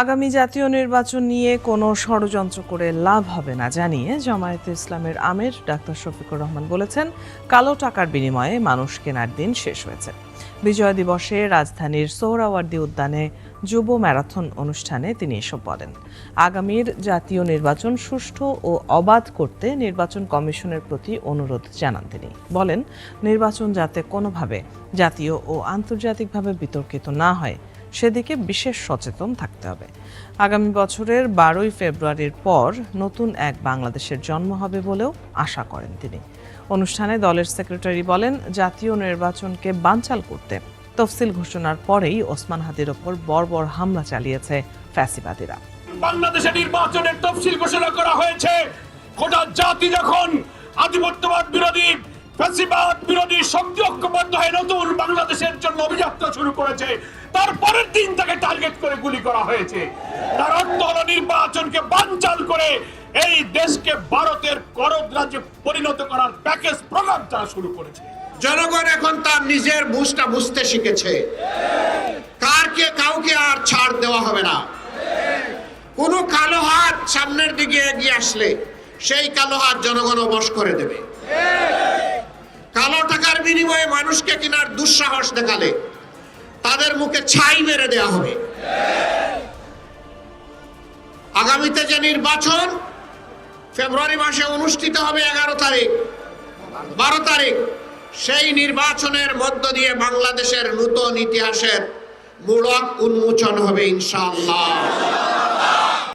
আগামী জাতীয় নির্বাচন নিয়ে কোনো ষড়যন্ত্র করে লাভ হবে না জানিয়ে জামায়াতে ইসলামের আমির ডাক্তার শফিকুর রহমান বলেছেন, কালো টাকার বিনিময়ে মানুষ কেনার দিন শেষ হয়েছে। বিজয় দিবসে রাজধানীর সোহরাওয়ার্দী উদ্যানে যুব ম্যারাথন অনুষ্ঠানে তিনি এসব বলেন। আগামীর জাতীয় নির্বাচন সুষ্ঠু ও অবাধ করতে নির্বাচন কমিশনের প্রতি অনুরোধ জানান তিনি। বলেন, নির্বাচন যাতে কোনোভাবে জাতীয় ও আন্তর্জাতিকভাবে বিতর্কিত না হয় সেদিকে বিশেষ সচেতন থাকতে হবে। আগামী বছরের 12ই ফেব্রুয়ারির পর নতুন এক বাংলাদেশের জন্ম হবে বলেও আশা করেন তিনি। অনুষ্ঠানে দলের সেক্রেটারি বলেন, জাতীয় নির্বাচনকে বানচাল করতে তফসিল ঘোষণার পরেই ওসমান হাদির ওপর বর্বর হামলা চালিয়েছে ফ্যাসিবাদীরা। বাংলাদেশের নির্বাচনের তফসিল ঘোষণা করা হয়েছে। গোটা জাতি যখন আধিপত্যবাদ বিরোধী ফ্যাসিবাদ বিরোধী শক্তি ঐক্যবদ্ধ হয়ে নতুন বাংলাদেশের জন্য অভিযাত্রা শুরু করেছে, তারপরের দিন তাকে টার্গেট করে গুলি করা হয়েছে। তার অর্থ হলো নির্বাচনকে বানচাল করে এই দেশকে ভারতের করদ রাজ্যে পরিণত করার প্যাকেজ প্রোগ্রাম তারা শুরু করেছে। জনগণ এখন তার নিজের বুঝটা বুঝতে শিখেছে। কাউকে আর ছাড় দেওয়া হবে না। কোনো কালো হাত সামনের দিকে এগিয়ে আসলে সেই কালো হাত জনগণ বশ করে দেবে। কালো টাকার বিনিময়ে মানুষকে কেনার দুঃসাহস দেখালে তাদের মুখে ছাই মেরে দেওয়া হবে। আগামীতে যে নির্বাচন ফেব্রুয়ারি মাসে অনুষ্ঠিত হবে 11 তারিখ 12 তারিখ, সেই নির্বাচনের মধ্য দিয়ে বাংলাদেশের নতুন ইতিহাসের মূলক উন্মোচন হবে ইনশাআল্লাহ।